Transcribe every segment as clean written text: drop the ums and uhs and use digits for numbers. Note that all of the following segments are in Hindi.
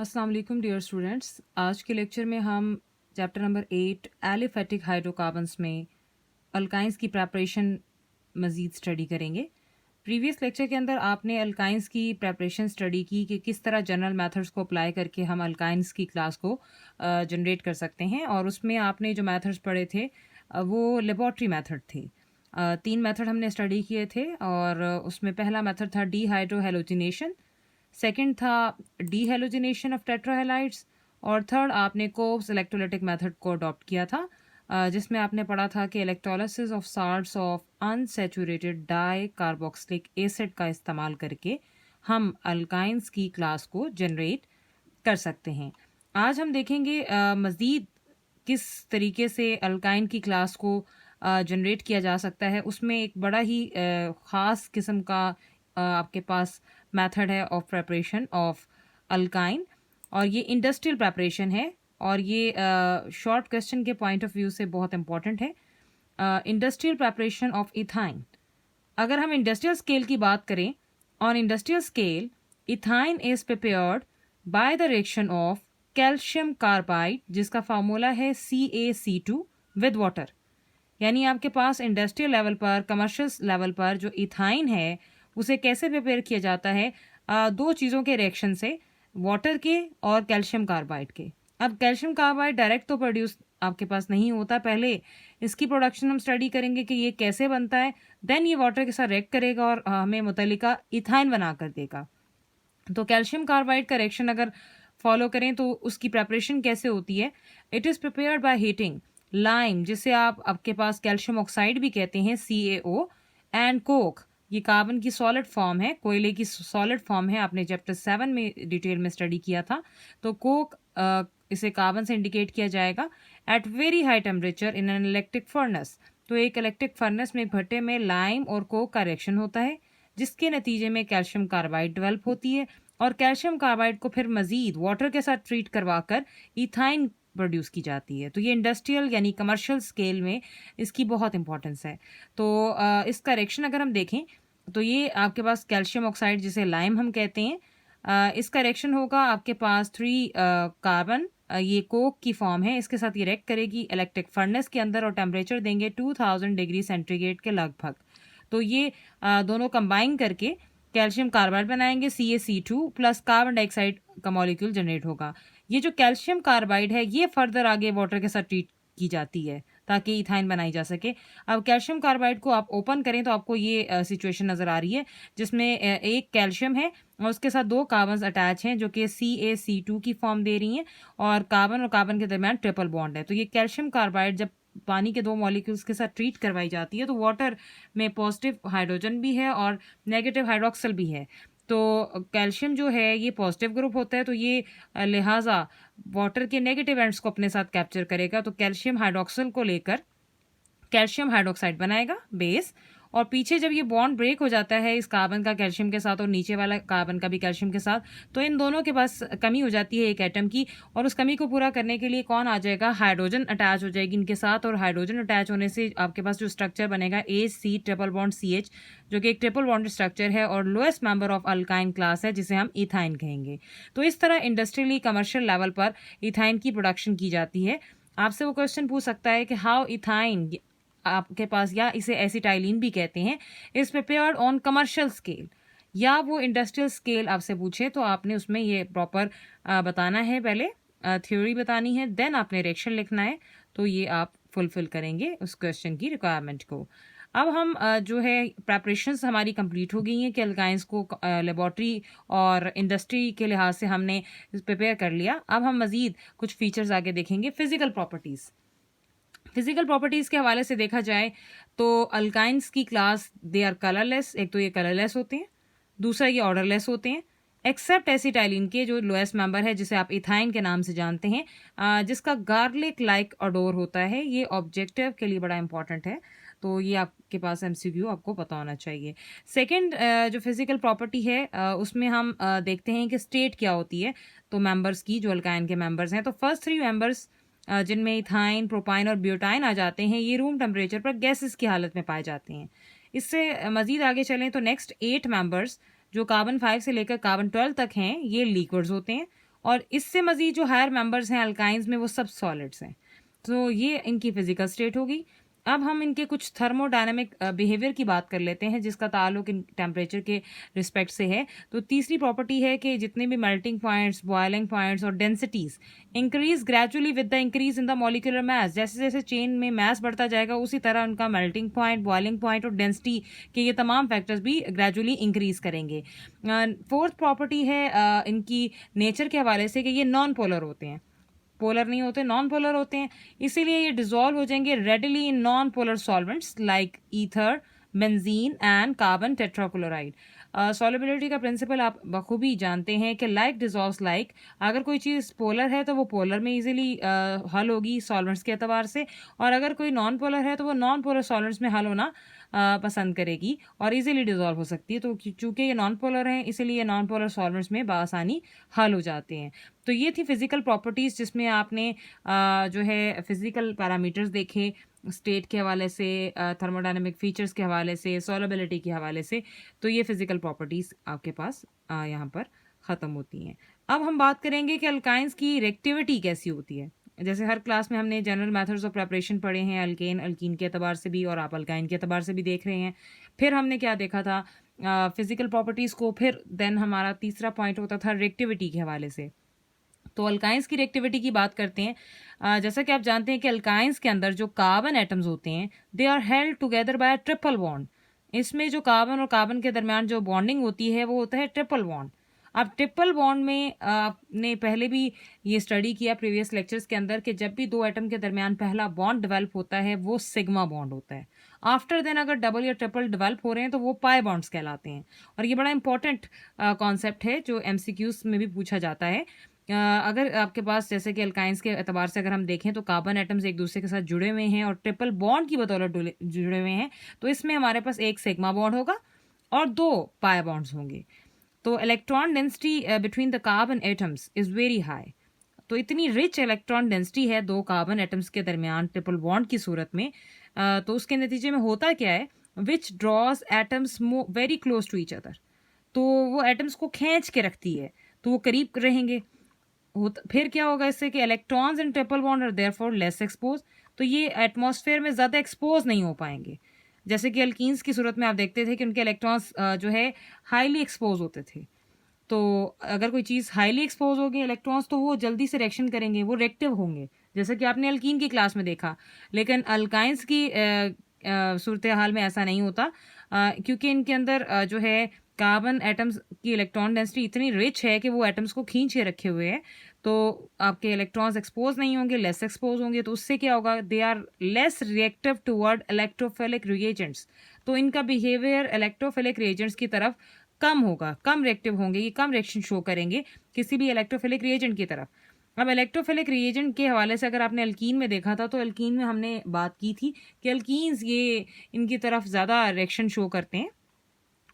अस्सलाम वालेकुम डियर स्टूडेंट्स। आज के लेक्चर में हम चैप्टर नंबर 8 एलिफेटिक हाइड्रोकार्बन्स में अल्काइंस की प्रेपरेशन मज़ीद स्टडी करेंगे। प्रीवियस लेक्चर के अंदर आपने अल्काइंस की प्रेपरेशन स्टडी की कि किस तरह जनरल मेथड्स को अप्लाई करके हम अल्काइंस की क्लास को जनरेट कर सकते हैं, और उसमें आपने जो मेथड्स पढ़े थे वो लेबॉर्ट्री मेथड थे। 3 मेथड हमने स्टडी किए थे, और उसमें पहला मेथड था डीहाइड्रोहेलोजिनेशन, सेकंड था डीहेलोजिनेशन ऑफ टेट्राहेलाइड्स, और थर्ड आपने कोव्स इलेक्ट्रोलाइटिक मेथड को अडॉप्ट किया था, जिसमें आपने पढ़ा था कि electrolysis of salts of unsaturated di carboxylic acid का इस्तेमाल करके हम अल्काइंस की क्लास को जनरेट कर सकते हैं। आज हम देखेंगे मज़ीद किस तरीके से अल्काइन की क्लास को जनरेट किया जा सकता है। उसमें एक बड़ा ही ख़ास किस्म का आपके पास मेथड है ऑफ प्रेपरेशन ऑफ अल्काइन, और ये इंडस्ट्रियल प्रेपरेशन है, और ये शॉर्ट क्वेश्चन के पॉइंट ऑफ व्यू से बहुत इंपॉर्टेंट है। Industrial preparation of ethyne. अगर हम इंडस्ट्रियल स्केल की बात करें, on industrial scale ethyne is prepared by the reaction of calcium carbide, जिसका फार्मूला है CaC2 विद वाटर। यानी आपके पास इंडस्ट्रियल लेवल पर, कमर्शियल लेवल पर जो इथाइन है उसे कैसे प्रिपेयर किया जाता है? दो चीज़ों के रिएक्शन से, वाटर के और कैल्शियम कार्बाइड के। अब कैल्शियम कार्बाइड डायरेक्ट तो प्रोड्यूस आपके पास नहीं होता, पहले इसकी प्रोडक्शन हम स्टडी करेंगे कि ये कैसे बनता है, देन ये वाटर के साथ रिएक्ट करेगा और हमें मुतल्लिका इथाइन बना कर देगा। तो कैल्शियम कार्बाइड का रिएक्शन अगर फॉलो करें तो उसकी प्रेपरेशन कैसे होती है? It is prepared by heating lime, जिसे आप आपके पास कैल्शियम ऑक्साइड भी कहते हैं, CaO, एंड कोक। ये कार्बन की सॉलिड फॉर्म है, कोयले की सॉलिड फॉर्म है, आपने चैप्टर 7 में डिटेल में स्टडी किया था। तो कोक इसे कार्बन से इंडिकेट किया जाएगा at very high temperature in an electric furnace. तो एक इलेक्ट्रिक फर्नेस में, भट्टे में लाइम और कोक का रिएक्शन होता है, जिसके नतीजे में कैल्शियम कार्बाइड डेवलप होती है, और कैल्शियम कार्बाइड को फिर मज़ीद वाटर के साथ ट्रीट करवाकर इथाइन प्रोड्यूस की जाती है। तो ये इंडस्ट्रियल यानी कमर्शियल स्केल में इसकी बहुत इंपॉर्टेंस है। तो इसका रिएक्शन अगर हम देखें तो ये आपके पास कैल्शियम ऑक्साइड, जिसे लाइम हम कहते हैं, इसका रिएक्शन होगा आपके पास 3 कार्बन, ये कोक की फॉर्म है, इसके साथ ये रिएक्ट करेगी इलेक्ट्रिक फर्नेस के अंदर, और टेम्परेचर देंगे 2000 डिग्री सेंटीग्रेड के लगभग। तो ये दोनों कंबाइन करके कैल्शियम कार्बाइड बनाएंगे, CaC2 प्लस कार्बन डाइऑक्साइड का मॉलिक्यूल जनरेट होगा। ये जो कैल्शियम कार्बाइड है ये फर्दर आगे वाटर के साथ ट्रीट की जाती है ताकि इथाइन बनाई जा सके। अब कैल्शियम कार्बाइड को आप ओपन करें तो आपको ये सिचुएशन नज़र आ रही है, जिसमें एक कैल्शियम है और उसके साथ 2 कार्बन्स अटैच हैं जो कि CaC2 की फॉर्म दे रही हैं, और कार्बन के दरमियान ट्रिपल बॉन्ड है। तो ये कैल्शियम कार्बाइड जब पानी के 2 मॉलिक्यूल्स के साथ ट्रीट करवाई जाती है तो वाटर में पॉजिटिव हाइड्रोजन भी है और नेगेटिव हाइड्रोक्सिल भी है। तो कैल्शियम जो है ये पॉजिटिव ग्रुप होता है, तो ये लिहाजा वाटर के नेगेटिव एंड्स को अपने साथ कैप्चर करेगा, तो कैल्शियम हाइड्रोक्सिल को लेकर कैल्शियम हाइड्रोक्साइड बनाएगा बेस, और पीछे जब ये बॉन्ड ब्रेक हो जाता है इस कार्बन का कैल्शियम के साथ और नीचे वाला कार्बन का भी कैल्शियम के साथ, तो इन दोनों के पास कमी हो जाती है एक एटम की, और उस कमी को पूरा करने के लिए कौन आ जाएगा? हाइड्रोजन अटैच हो जाएगी इनके साथ, और हाइड्रोजन अटैच होने से आपके पास जो स्ट्रक्चर बनेगा AC ट्रिपल बॉन्ड CH, जो कि एक ट्रिपल बॉन्ड स्ट्रक्चर है और lowest member of alkyne class है, जिसे हम इथाइन कहेंगे। तो इस तरह इंडस्ट्रियली कमर्शियल लेवल पर इथाइन की प्रोडक्शन की जाती है। आपसे वो क्वेश्चन पूछ सकता है कि हाउ इथाइन आपके पास, या इसे एसिटाइलिन भी कहते हैं, is prepared on commercial scale, या वो इंडस्ट्रियल स्केल आपसे पूछे तो आपने उसमें ये प्रॉपर बताना है, पहले थ्योरी बतानी है, देन आपने रिएक्शन लिखना है, तो ये आप फुलफिल करेंगे उस क्वेश्चन की रिक्वायरमेंट को। अब हम जो है प्रेपरेशंस हमारी कंप्लीट हो गई हैं कि अल्काइंस को लेबॉर्ट्री और इंडस्ट्री के लिहाज से हमने प्रिपेयर कर लिया। अब हम मज़ीद कुछ फीचर्स आगे देखेंगे। फिजिकल प्रॉपर्टीज़, फिजिकल प्रॉपर्टीज़ के हवाले से देखा जाए तो अल्काइंस की क्लास दे आर कलरलेस। एक तो ये कलरलेस होते हैं, दूसरा ये ऑर्डरलेस होते हैं, एक्सेप्ट एसिटाइलिन के जो लोएस्ट मेंबर है जिसे आप इथाइन के नाम से जानते हैं, जिसका गार्लिक लाइक अडोर होता है। ये ऑब्जेक्टिव के लिए बड़ा इंपॉर्टेंट है, तो ये आपके पास MCQ आपको पता होना चाहिए। सेकंड जो फिजिकल प्रॉपर्टी है उसमें हम देखते हैं कि स्टेट क्या होती है, तो मेंबर्स की, जो अल्काइन के मेंबर्स हैं। तो फर्स्ट 3 मेंबर्स जिनमें इथाइन, प्रोपाइन और ब्यूटाइन आ जाते हैं, ये रूम टेम्परेचर पर गैसेस की हालत में पाए जाते हैं। इससे मज़ीद आगे चलें तो नेक्स्ट 8 मेंबर्स जो कार्बन 5 से लेकर कार्बन 12 तक हैं, ये लिक्विड्स होते हैं, और इससे मज़ीद जो हायर मेंबर्स हैं अल्काइंस में वो सब सॉलिड्स हैं। तो ये इनकी फिजिकल स्टेट होगी। अब हम इनके कुछ थर्मोडायनामिक बिहेवियर की बात कर लेते हैं जिसका ताल्लुक इन टेम्परेचर के रिस्पेक्ट से है। तो तीसरी प्रॉपर्टी है कि जितने भी मेल्टिंग पॉइंट्स, बॉइलिंग पॉइंट्स और densities increase gradually with the increase in the molecular mass. जैसे जैसे चेन में मास बढ़ता जाएगा उसी तरह उनका मेल्टिंग पॉइंट, बॉइलिंग पॉइंट और डेंसिटी के ये तमाम फैक्टर्स भी ग्रेजुअली इंक्रीज करेंगे। फोर्थ प्रॉपर्टी है इनकी नेचर के हवाले से कि ये नॉन पोलर होते हैं, पोलर नहीं होते, नॉन पोलर होते हैं, इसीलिए ये डिजोल्व हो जाएंगे readily in non polar solvents like ether, benzene and carbon tetrachloride. Solubility का प्रिंसिपल आप बखूबी जानते हैं कि लाइक डिजोल्व्स लाइक। अगर कोई चीज़ पोलर है तो वो पोलर में इजीली हल होगी सॉल्वेंट्स के एतबार से, और अगर कोई नॉन पोलर है तो वो नॉन पोलर सॉल्वेंट्स में हल होना पसंद करेगी और इजीली डिजोल्व हो सकती है। तो चूंकि ये नॉन पोलर हैं इसीलिए ये नॉन पोलर सॉल्वेंट्स में बआसानी हल हो जाते हैं। तो ये थी फिजिकल प्रॉपर्टीज़ जिसमें आपने जो है फिजिकल पैरामीटर्स देखे स्टेट के हवाले से, थर्मोडायनेमिक फीचर्स के हवाले से, सॉल्युबिलिटी के हवाले से। तो ये फिजिकल प्रॉपर्टीज़ आपके पास यहाँ पर ख़त्म होती हैं। अब हम बात करेंगे कि अल्काइंस की रिएक्टिविटी कैसी होती है। जैसे हर क्लास में हमने जनरल मेथड्स ऑफ प्रिपरेशन पढ़े हैं, अल्केन अल्कीन के अतबार से भी और आप अल्काइन के अतबार से भी देख रहे हैं। फिर हमने क्या देखा था फिजिकल प्रॉपर्टीज़ को, फिर देन हमारा तीसरा पॉइंट होता था रिएक्टिविटी के हवाले से। तो अल्काइंस की रिएक्टिविटी की बात करते हैं। जैसा कि आप जानते हैं कि अल्काइंस के अंदर जो कार्बन एटम्स होते हैं they are held together by triple bond. इसमें जो कार्बन और कार्बन के दरमियान जो बॉन्डिंग होती है वो होता है ट्रिपल बॉन्ड। अब ट्रिपल बॉन्ड में आपने पहले भी ये स्टडी किया प्रीवियस लेक्चर्स के अंदर कि जब भी दो एटम के दरमियान पहला बॉन्ड डेवलप होता है वो सिग्मा बॉन्ड होता है। आफ्टर देन अगर डबल या ट्रिपल डेवलप हो रहे हैं तो वो पाई बॉन्ड्स कहलाते हैं। और ये बड़ा इंपॉर्टेंट कॉन्सेप्ट है जो एमसीक्यूज में भी पूछा जाता है। अगर आपके पास जैसे कि अल्काइंस के एतबार से अगर हम देखें तो कार्बन एटम्स एक दूसरे के साथ जुड़े हुए हैं और ट्रिपल बॉन्ड की बदौलत जुड़े हुए हैं, तो इसमें हमारे पास एक सिग्मा बॉन्ड होगा और दो पाई बॉन्ड्स होंगे। तो electron density between the carbon atoms is very high. तो इतनी रिच इलेक्ट्रॉन डेंसिटी है दो कार्बन एटम्स के दरमियान ट्रिपल बॉन्ड की सूरत में। तो उसके नतीजे में होता क्या है, which draws atoms very close to each other. तो वो एटम्स को खींच के रखती है तो वो करीब रहेंगे। फिर क्या होगा इससे कि electrons in triple bond are therefore less expose. तो ये एटमॉस्फेयर में ज़्यादा एक्सपोज नहीं हो पाएंगे। जैसे कि अल्कीन्स की सूरत में आप देखते थे कि उनके इलेक्ट्रॉन्स जो है हाईली एक्सपोज होते थे। तो अगर कोई चीज़ हाईली एक्सपोज होगी इलेक्ट्रॉन्स तो वो जल्दी से रिएक्शन करेंगे, वो रिएक्टिव होंगे, जैसे कि आपने अल्कीन की क्लास में देखा। लेकिन अल्काइंस की सूरत हाल में ऐसा नहीं होता क्योंकि इनके अंदर जो है कार्बन एटम्स की इलेक्ट्रॉन डेंसिटी इतनी रिच है कि वो एटम्स को खींच के रखे हुए हैं। तो आपके इलेक्ट्रॉन्स एक्सपोज नहीं होंगे, लेस एक्सपोज होंगे। तो उससे क्या होगा, they are less reactive toward electrophilic reagents. तो इनका बिहेवियर इलेक्ट्रोफिलिक रिएजेंट्स की तरफ कम होगा, कम रिएक्टिव होंगे, ये कम रिएक्शन शो करेंगे किसी भी इलेक्ट्रोफिलिक रिएजेंट की तरफ। अब इलेक्ट्रोफिलिक रिएजेंट के हवाले से अगर आपने अल्कीन में देखा था तो अल्कीन में हमने बात की थी कि अल्कीन्स ये इनकी तरफ ज़्यादा रिएक्शन शो करते हैं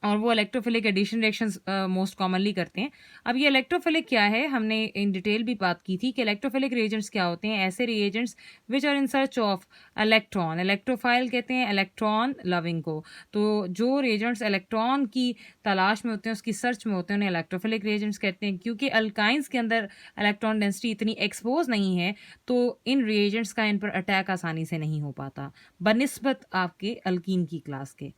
और वो electrophilic addition reactions most commonly करते हैं। अब ये इलेक्ट्रोफिलिक क्या है, हमने इन डिटेल भी बात की थी कि इलेक्ट्रोफिलिक रिएजेंट्स क्या होते हैं। ऐसे reagents which are in search of electron, electrophile कहते हैं इलेक्ट्रॉन लविंग को। तो जो रिएजेंट्स इलेक्ट्रॉन की तलाश में होते हैं, उसकी सर्च में होते हैं, उन्हें इलेक्ट्रोफिलिक रिएजेंट्स कहते हैं। क्योंकि अल्काइंस के अंदर इलेक्ट्रॉन डेंसिटी इतनी एक्सपोज नहीं है तो इन रिएजेंट्स का इन पर अटैक आसानी से नहीं हो पाता बनिस्बत आपके अल्कीन की क्लास के।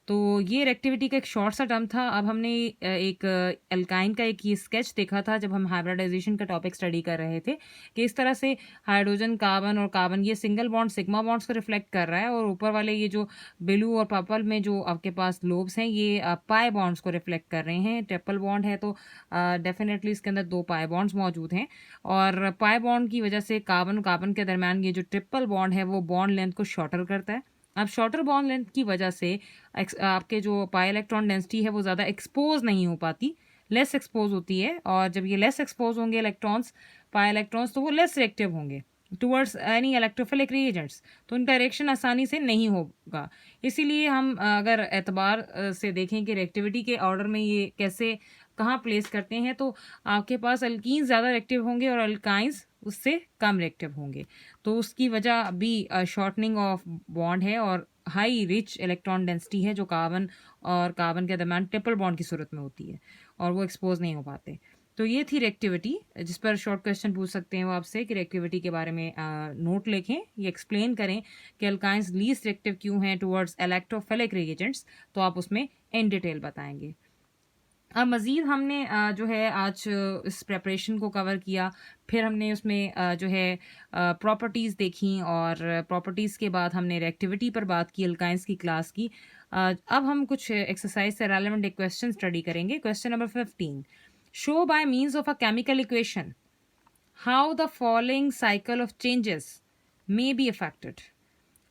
तो ये रिएक्टिविटी का एक शॉर्ट सा टर्म था। अब हमने एक एल्काइन का एक ये स्केच देखा था जब हम हाइब्रिडाइजेशन का टॉपिक स्टडी कर रहे थे कि इस तरह से हाइड्रोजन, कार्बन और कार्बन ये सिंगल बॉन्ड सिग्मा बॉन्ड्स को रिफ्लेक्ट कर रहा है और ऊपर वाले ये जो ब्लू और पर्पल में जो आपके पास लोब्स हैं ये पाई बॉन्ड्स को रिफ्लेक्ट कर रहे हैं। ट्रिपल बॉन्ड है तो डेफिनेटली इसके अंदर दो पाई बॉन्ड्स मौजूद हैं और पाई बॉन्ड की वजह से कार्बन कार्बन के दरमियान ये जो ट्रिपल बॉन्ड है वो बॉन्ड लेंथ को शॉर्टर करता है। अब शॉर्टर बॉन्ड लेंथ की वजह से आपके जो पाई इलेक्ट्रॉन डेंसिटी है वो ज़्यादा एक्सपोज नहीं हो पाती, लेस एक्सपोज होती है। और जब ये लेस एक्सपोज होंगे इलेक्ट्रॉन्स, पाई इलेक्ट्रॉन्स, तो वो लेस रिएक्टिव होंगे टुवर्ड्स एनी इलेक्ट्रोफिलिक रिएजेंट्स। तो उनका रिएक्शन आसानी से नहीं होगा। इसीलिए हम अगर एतबार से देखें कि रिएक्टिविटी के ऑर्डर में ये कैसे कहाँ प्लेस करते हैं तो आपके पास अल्कीन्स ज़्यादा रिएक्टिव होंगे और अल्काइंस उससे कम रिएक्टिव होंगे। तो उसकी वजह भी शॉर्टनिंग ऑफ बॉन्ड है और हाई रिच इलेक्ट्रॉन डेंसिटी है जो कार्बन और कार्बन के दरमियान ट्रिपल बॉन्ड की सूरत में होती है और वो एक्सपोज नहीं हो पाते। तो ये थी रिएक्टिविटी, जिस पर शॉर्ट क्वेश्चन पूछ सकते हैं वो आपसे कि रिएक्टिविटी के बारे में नोट लिखें, ये एक्सप्लेन करें कि अल्काइंस लीस्ट रिएक्टिव क्यों हैं टुवर्ड्स इलेक्ट्रोफिलिक रिएजेंट्स, तो आप उसमें इन डिटेल बताएंगे। अब मज़ीद हमने जो है आज इस प्रेपरेशन को कवर किया, फिर हमने उसमें जो है प्रॉपर्टीज़ देखी, और प्रॉपर्टीज़ के बाद हमने रिएक्टिविटी पर बात की अल्काइंस की क्लास की। अब हम कुछ एक्सरसाइज से रेलेवेंट एक क्वेश्चन स्टडी करेंगे। Question number 15, show by means of a chemical equation how the following cycle of changes may be affected.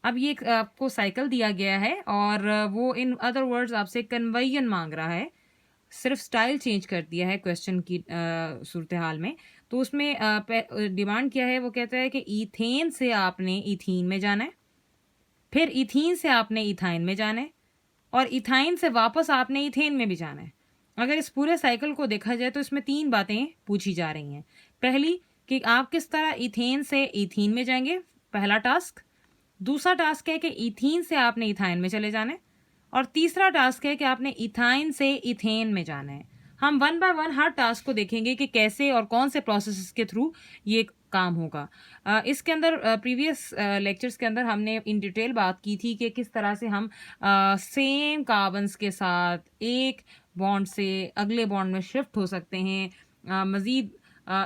अब ये आपको साइकिल दिया गया है और वो इन अदर वर्ड्स आपसे कन्वेयन मांग रहा है, सिर्फ स्टाइल चेंज कर दिया है क्वेश्चन की सूरत हाल में। तो उसमें डिमांड क्या है, वो कहता है कि ईथेन से आपने इथीन में जाना है, फिर इथीन से आपने इथाइन में जाना है, और इथाइन से वापस आपने इथेन में भी जाना है। अगर इस पूरे साइकिल को देखा जाए तो इसमें 3 बातें पूछी जा रही हैं। पहली कि आप किस तरह इथेन से इथीन में जाएंगे, पहला टास्क। दूसरा टास्क है कि इथीन से आपने इथाइन में चले जाना है, और तीसरा टास्क है कि आपने इथाइन से इथेन में जाना है। हम 1 बाय 1 हर टास्क को देखेंगे कि कैसे और कौन से प्रोसेस के थ्रू ये काम होगा। इसके अंदर प्रीवियस लेक्चर्स के अंदर हमने इन डिटेल बात की थी कि किस तरह से हम सेम कार्बन्स के साथ एक बॉन्ड से अगले बॉन्ड में शिफ्ट हो सकते हैं, मज़ीद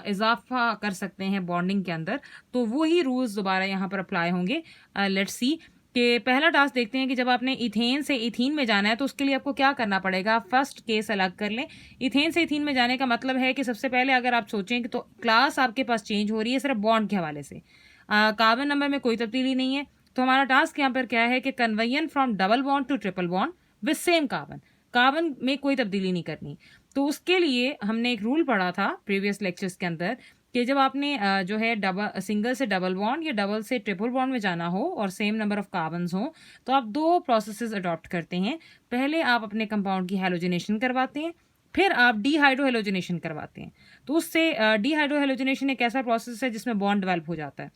इजाफा कर सकते हैं बॉन्डिंग के अंदर। तो वही रूल्स दोबारा यहाँ पर अप्लाई होंगे। लेट्स सी कि पहला टास्क देखते हैं कि जब आपने इथेन से इथीन में जाना है तो उसके लिए आपको क्या करना पड़ेगा। फर्स्ट केस अलग कर लें। इथेन से इथीन में जाने का मतलब है कि सबसे पहले अगर आप सोचें कि तो क्लास आपके पास चेंज हो रही है सिर्फ बॉन्ड के हवाले से, कार्बन नंबर में कोई तब्दीली नहीं है। तो हमारा टास्क यहाँ पर क्या है कि कन्वेयन from double bond to triple bond with same carbon, carbon में कोई तब्दीली नहीं करनी। तो उसके लिए हमने एक रूल पढ़ा था प्रीवियस लेक्चर्स के अंदर कि जब आपने जो है डबल सिंगल से डबल बॉन्ड या डबल से ट्रिपल बॉन्ड में जाना हो और सेम नंबर ऑफ कार्बन्स हो, तो आप 2 प्रोसेसेस अडॉप्ट करते हैं। पहले आप अपने कंपाउंड की हैलोजिनेशन करवाते हैं, फिर आप डीहाइड्रोहेलोजिनेशन करवाते हैं। तो उससे डीहाइड्रोहेलोजिनेशन एक ऐसा प्रोसेस है जिसमें बॉन्ड डेवलप हो जाता है,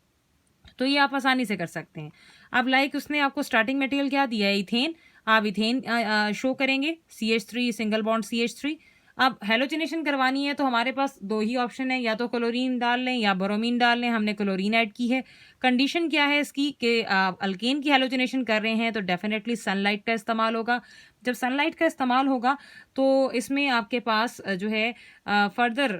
तो ये आप आसानी से कर सकते हैं। अब लाइक उसने आपको स्टार्टिंग मटेरियल क्या दिया है, इथेन। आप इथेन शो करेंगे, CH3 सिंगल बॉन्ड CH3। अब हेलोजिनेशन करवानी है तो हमारे पास 2 ही ऑप्शन है, या तो क्लोरीन डाल लें या ब्रोमीन डाल लें। हमने क्लोरीन ऐड की है। कंडीशन क्या है इसकी कि अल्केन की हेलोजिनेशन कर रहे हैं तो डेफिनेटली सनलाइट का इस्तेमाल होगा। जब सनलाइट का इस्तेमाल होगा तो इसमें आपके पास जो है फर्दर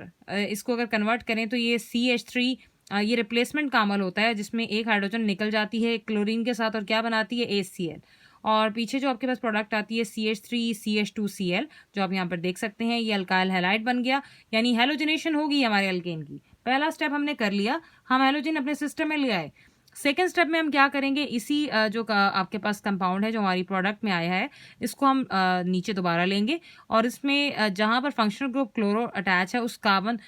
इसको अगर कन्वर्ट करें तो ये CH3 ये रिप्लेसमेंट का अमल होता है जिसमें एक हाइड्रोजन निकल जाती है क्लोरीन के साथ और क्या बनाती है, HCl। और पीछे जो आपके पास प्रोडक्ट आती है CH3 CH2Cl, जो आप यहाँ पर देख सकते हैं, ये अल्काइल हैलाइड बन गया, यानी हेलोजिनेशन होगी हमारे अल्केन की। पहला स्टेप हमने कर लिया, हम हेलोजन अपने सिस्टम में ले आए। सेकेंड स्टेप में हम क्या करेंगे, इसी जो आपके पास कंपाउंड है जो हमारी प्रोडक्ट में आया है, इसको हम नीचे दोबारा लेंगे और इसमें जहाँ पर फंक्शनल ग्रुप क्लोरो अटैच है उस कार्बन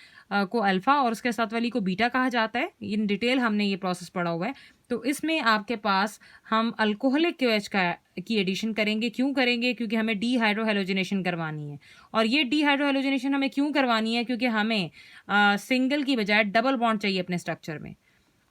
को अल्फा और उसके साथ वाली को बीटा कहा जाता है। इन डिटेल हमने ये प्रोसेस पढ़ा हुआ है। तो इसमें आपके पास हम अल्कोहलिक क्यूएच की एडिशन करेंगे। क्यों करेंगे? क्योंकि हमें डीहाइड्रोहेलोजिनेशन करवानी है। और ये डीहाइड्रोहेलोजिनेशन हमें क्यों करवानी है? क्योंकि हमें सिंगल की बजाय डबल बॉन्ड चाहिए अपने स्ट्रक्चर में।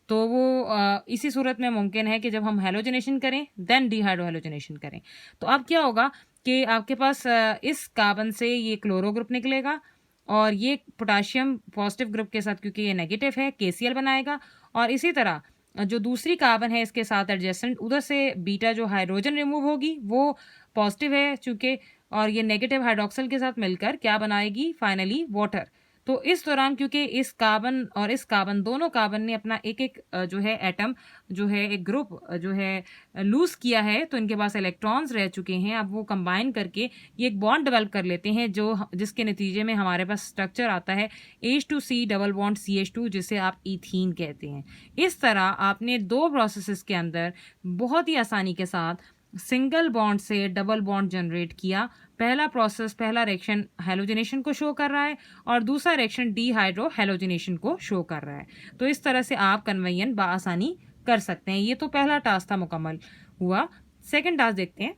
तो वो इसी सूरत में मुमकिन है कि जब हम हेलोजिनेशन करें देन डीहाइड्रोहेलोजिनेशन करें। तो अब क्या होगा कि आपके पास इस कार्बन से ये क्लोरो ग्रुप निकलेगा और ये पोटाशियम पॉजिटिव ग्रुप के साथ, क्योंकि ये नेगेटिव है, KCl बनाएगा। और इसी तरह जो दूसरी कार्बन है इसके साथ एडजेसेंट, उधर से बीटा जो हाइड्रोजन रिमूव होगी वो पॉजिटिव है चूंकि, और ये नेगेटिव हाइड्रोक्सिल के साथ मिलकर क्या बनाएगी, फाइनली वाटर। तो इस दौरान क्योंकि इस कार्बन और इस कार्बन, दोनों कार्बन ने अपना एक एक जो है एटम जो है एक ग्रुप जो है लूज किया है, तो इनके पास इलेक्ट्रॉन्स रह चुके हैं। अब वो कंबाइन करके ये एक बॉन्ड डेवलप कर लेते हैं जो जिसके नतीजे में हमारे पास स्ट्रक्चर आता है H2C डबल बॉन्ड CH2, जिसे आप इथीन कहते हैं। इस तरह आपने 2 प्रोसेसेस के अंदर बहुत ही आसानी के साथ सिंगल बॉन्ड से डबल बॉन्ड जनरेट किया। पहला प्रोसेस, पहला रिएक्शन हेलोजिनेशन को शो कर रहा है और दूसरा रिएक्शन डीहाइड्रो हेलोजिनेशन को शो कर रहा है। तो इस तरह से आप कन्वेयन बआसानी कर सकते हैं। ये तो पहला टास्क था, मुकम्मल हुआ। सेकंड टास्क देखते हैं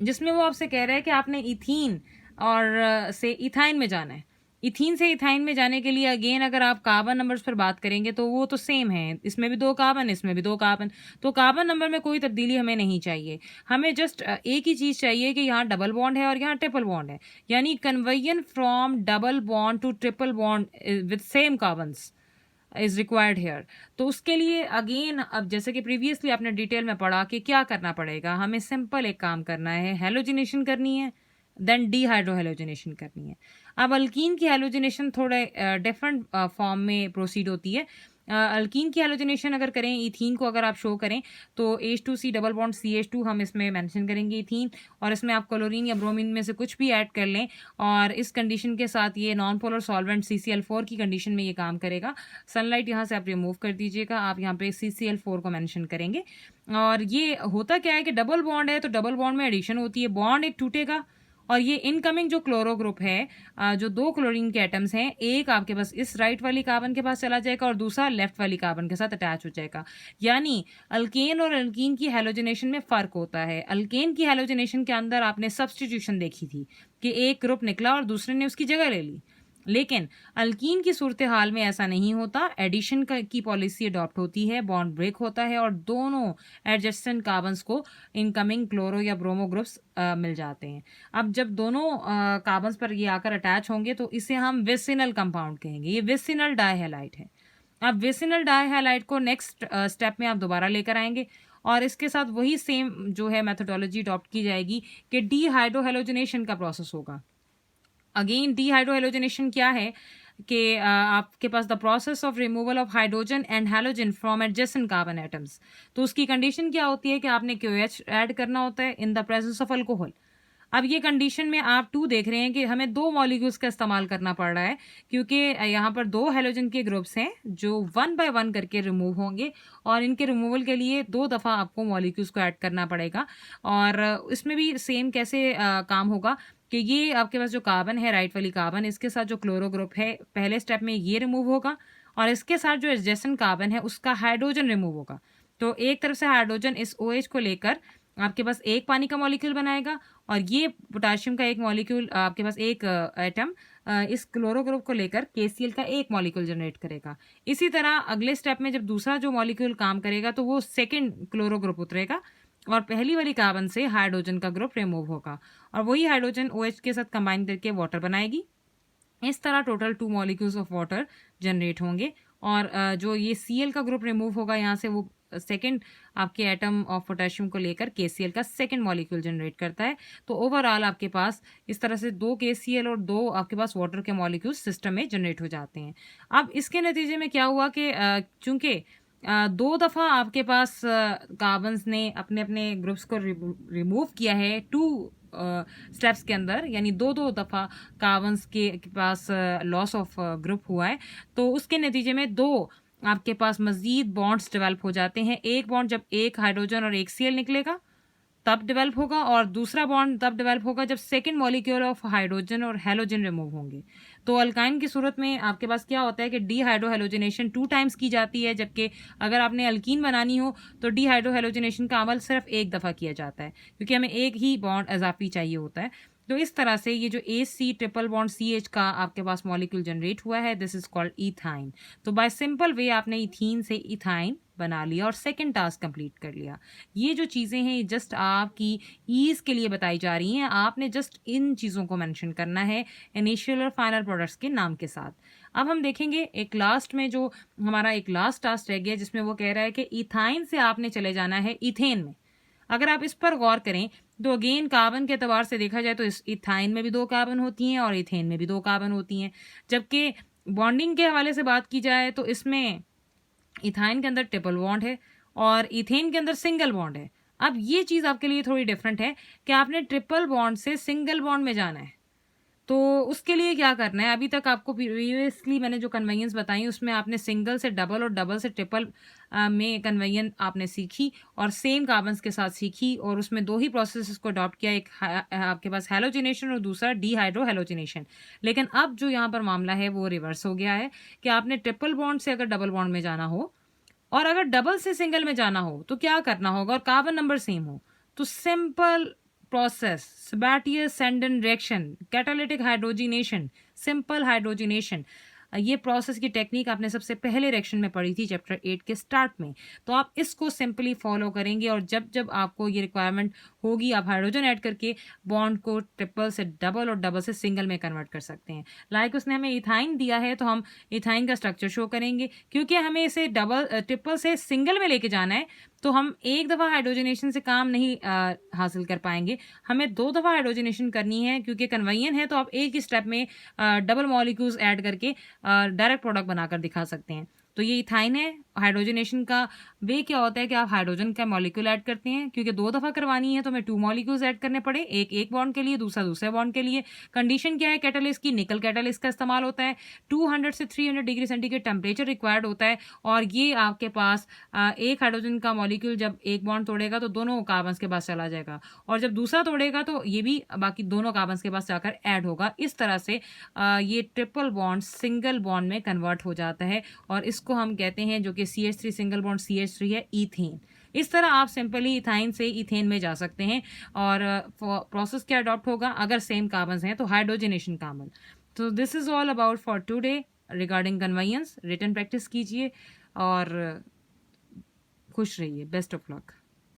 जिसमें वो आपसे कह रहा है कि आपने इथीन और से इथाइन में जाना है। इथीन से इथाइन में जाने के लिए अगेन अगर आप कार्बन नंबर्स पर बात करेंगे तो वो तो सेम है, इसमें भी 2 कार्बन, इसमें भी 2 कार्बन, तो कार्बन नंबर में कोई तब्दीली हमें नहीं चाहिए। हमें जस्ट एक ही चीज़ चाहिए कि यहाँ डबल बॉन्ड है और यहाँ ट्रिपल बॉन्ड है, यानी conversion from double bond to triple bond with same carbons is required here. तो उसके लिए अगेन अब जैसे कि प्रीवियसली आपने डिटेल में पढ़ा कि क्या करना पड़ेगा, हमें सिंपल एक काम करना है, हेलोजिनेशन करनी है, देन डीहाइड्रोहेलोजिनेशन करनी है। अब अल्कीन की हेलोजिनेशन थोड़े डिफरेंट फॉर्म में प्रोसीड होती है। अल्कीन की हेलोजिनेशन अगर करें, इथीन को अगर आप शो करें तो H2C डबल बॉन्ड CH2 हम इसमें मेंशन करेंगे इथीन, और इसमें आप क्लोरीन या ब्रोमीन में से कुछ भी ऐड कर लें, और इस कंडीशन के साथ ये नॉन पोलर सॉल्वेंट CCl4 की कंडीशन में ये काम करेगा। सनलाइट यहाँ से आप रिमूव कर दीजिएगा, आप यहाँ पे CCl4 को मेंशन करेंगे। और ये होता क्या है कि डबल बॉन्ड है तो डबल बॉन्ड में एडिशन होती है, बॉन्ड एक टूटेगा और ये इनकमिंग जो क्लोरो ग्रुप है, जो 2 क्लोरीन के एटम्स हैं, एक आपके पास इस राइट वाली कार्बन के पास चला जाएगा और दूसरा लेफ्ट वाली कार्बन के साथ अटैच हो जाएगा। यानी अल्केन और अल्कीन की हेलोजिनेशन में फ़र्क होता है। अल्केन की हेलोजिनेशन के अंदर आपने सब्स्टिट्यूशन देखी थी कि एक ग्रुप निकला और दूसरे ने उसकी जगह ले ली, लेकिन अल्कीन की सूरत हाल में ऐसा नहीं होता, एडिशन की पॉलिसी अडॉप्ट होती है, बॉन्ड ब्रेक होता है और दोनों एडजेसेंट कार्बन्स को इनकमिंग क्लोरो या ब्रोमो ग्रुप्स मिल जाते हैं। अब जब दोनों कार्बन्स पर ये आकर अटैच होंगे तो इसे हम विसिनल कंपाउंड कहेंगे, ये विसिनल डाइहैलाइड है। अब विसिनल डाइहैलाइड को नेक्स्ट स्टेप में आप दोबारा लेकर आएंगे और इसके साथ वही सेम जो है मेथोडोलॉजी अडॉप्ट की जाएगी कि डीहाइड्रोहेलोजिनेशन का प्रोसेस होगा। अगेन डीहाइड्रोहेलोजिनेशन क्या है कि आपके पास the process of removal of hydrogen and halogen from adjacent carbon atoms. तो उसकी कंडीशन क्या होती है कि आपने QH ऐड करना होता है in the presence of alcohol. अब ये कंडीशन में आप 2 देख रहे हैं कि हमें 2 मॉलिक्यूल्स का इस्तेमाल करना पड़ रहा है, क्योंकि यहाँ पर 2 हैलोजन के ग्रुप्स हैं जो 1 बाय 1 करके रिमूव होंगे और इनके रिमूवल के लिए 2 दफ़ा आपको मॉलिक्यूल्स को ऐड करना पड़ेगा। और इसमें भी सेम कैसे काम होगा कि ये आपके पास जो कार्बन है, राइट वाली कार्बन, इसके साथ जो क्लोरो ग्रुप है पहले स्टेप में ये रिमूव होगा और इसके साथ जो एडजेसेंट कार्बन है उसका हाइड्रोजन रिमूव होगा। तो एक तरफ से हाइड्रोजन इस OH को लेकर आपके पास एक पानी का मॉलिक्यूल बनाएगा और ये पोटाशियम का एक मॉलिक्यूल आपके पास एक एटम इस क्लोरो ग्रुप को लेकर KCl का एक मॉलिक्यूल जनरेट करेगा। इसी तरह अगले स्टेप में जब दूसरा जो मॉलिक्यूल काम करेगा तो वो सेकेंड क्लोरो ग्रुप उतरेगा और पहली वाली कार्बन से हाइड्रोजन का ग्रुप रिमूव होगा और वही हाइड्रोजन OH के साथ कंबाइन करके वाटर बनाएगी। इस तरह total 2 molecules of water generate होंगे और जो ये Cl का ग्रुप रिमूव होगा यहाँ से, वो सेकेंड आपके एटम ऑफ पोटेशियम को लेकर KCl का सेकेंड मॉलिक्यूल जनरेट करता है। तो ओवरऑल आपके पास इस तरह से 2 KCl और 2 आपके पास वाटर के मॉलिक्यूल सिस्टम में जनरेट हो जाते हैं। अब इसके नतीजे में क्या हुआ कि चूंकि 2 दफ़ा आपके पास कार्बन्स ने अपने अपने ग्रुप्स को रिमूव किया है 2 स्टेप्स के अंदर, यानी 2 दफ़ा कार्बन्स के पास लॉस ऑफ ग्रुप हुआ है, तो उसके नतीजे में 2 आपके पास मज़ीद बॉन्ड्स डेवलप हो जाते हैं। एक बॉन्ड जब एक हाइड्रोजन और एक Cl निकलेगा तब डेवलप होगा और दूसरा बॉन्ड तब डेवलप होगा जब सेकेंड मॉलिक्यूल ऑफ हाइड्रोजन और हैलोजन रिमूव होंगे। तो अल्काइन की सूरत में आपके पास क्या होता है कि डीहाइड्रोहेलोजिनेशन 2 टाइम्स की जाती है, जबकि अगर आपने अल्कीन बनानी हो तो डीहाइड्रोहेलोजिनेशन का अमल सिर्फ एक दफ़ा किया जाता है, क्योंकि हमें एक ही बॉन्ड इजाफी चाहिए होता है। तो इस तरह से ये जो AC ट्रिपल बॉन्ड CH का आपके पास मॉलिक्यूल जनरेट हुआ है, दिस इज कॉल्ड इथाइन। तो बाय सिंपल वे आपने इथीन से इथाइन बना लिया और सेकंड टास्क कंप्लीट कर लिया। ये जो चीज़ें हैं जस्ट आपकी ईज के लिए बताई जा रही हैं, आपने जस्ट इन चीज़ों को मेंशन करना है इनिशियल और फाइनल प्रोडक्ट्स के नाम के साथ। अब हम देखेंगे एक लास्ट में जो हमारा एक लास्ट टास्क रह गया, जिसमें वो कह रहा है कि इथाइन से आपने चले जाना है इथेन में। अगर आप इस पर गौर करें तो अगेन कार्बन के एतबार से देखा जाए तो इस इथाइन में भी 2 कार्बन होती हैं और इथेन में भी 2 कार्बन होती हैं, जबकि बॉन्डिंग के हवाले से बात की जाए तो इसमें इथाइन के अंदर ट्रिपल बॉन्ड है और इथेन के अंदर सिंगल बॉन्ड है। अब ये चीज़ आपके लिए थोड़ी डिफरेंट है कि आपने ट्रिपल बॉन्ड से सिंगल बॉन्ड में जाना है। तो उसके लिए क्या करना है, अभी तक आपको प्रीवियसली मैंने जो कन्वेंस बताई उसमें आपने सिंगल से डबल और डबल से ट्रिपल में कन्वेंस आपने सीखी और सेम कार्बन्स के साथ सीखी और उसमें 2 ही प्रोसेसेस को अडॉप्ट किया, एक आपके पास हैलोजिनेशन और दूसरा डीहाइड्रोहेलोजिनेशन। लेकिन अब जो यहाँ पर मामला है वो रिवर्स हो गया है कि आपने ट्रिपल बॉन्ड से अगर डबल बॉन्ड में जाना हो और अगर डबल से सिंगल में जाना हो तो क्या करना होगा और कार्बन नंबर सेम हो, तो simple process, Sabatier-Sandon reaction, catalytic hydrogenation, simple hydrogenation. ये प्रोसेस की टेक्निक आपने सबसे पहले रिएक्शन में पढ़ी थी चैप्टर 8 के स्टार्ट में। तो आप इसको सिंपली फॉलो करेंगे और जब जब आपको ये रिक्वायरमेंट होगी आप हाइड्रोजन ऐड करके बॉन्ड को ट्रिपल से डबल और डबल से सिंगल में कन्वर्ट कर सकते हैं। लाइक उसने हमें इथाइन दिया है तो हम इथाइन का स्ट्रक्चर शो करेंगे, क्योंकि हमें इसे ट्रिपल से सिंगल में लेके जाना है तो हम एक दफ़ा हाइड्रोजनेशन से काम नहीं हासिल कर पाएंगे, हमें 2 दफ़ा हाइड्रोजनेशन करनी है, क्योंकि कन्वेयन है तो आप एक ही स्टेप में डबल मॉलिक्यूल्स ऐड करके डायरेक्ट प्रोडक्ट बनाकर दिखा सकते हैं। तो ये इथाइन है। हाइड्रोजनेशन का वे क्या होता है कि आप हाइड्रोजन का मॉलिक्यूल ऐड करते हैं, क्योंकि 2 दफ़ा करवानी है तो हमें 2 मॉलिक्यूल्स ऐड करने पड़े, एक बॉन्ड के लिए, दूसरा दूसरे बॉन्ड के लिए। कंडीशन क्या है कैटालिस्ट की? निकल कैटालिस्ट का इस्तेमाल होता है। 200 से 300 डिग्री सेंटीग्रेड टेम्परेचर रिक्वायर्ड होता है और ये आपके पास एक हाइड्रोजन का मॉलिक्यूल जब एक बॉन्ड तोड़ेगा तो दोनों कार्बन्स के पास चला जाएगा, और जब दूसरा तोड़ेगा तो ये भी बाकी दोनों कार्बन्स के पास जाकर ऐड होगा। इस तरह से ये ट्रिपल बॉन्ड सिंगल बॉन्ड में कन्वर्ट हो जाता है और इसको हम कहते हैं, जो कि CH3 सिंगल बॉन्ड CH3 है, ईथेन। इस तरह आप सिंपली इथाइन से इथेन में जा सकते हैं। और प्रोसेस क्या अडॉप्ट होगा अगर सेम कार्बन्स हैं तो हाइड्रोजनेशन कार्बन। तो this is all about for today regarding conversions. Written practice कीजिए और खुश रहिए। Best of luck.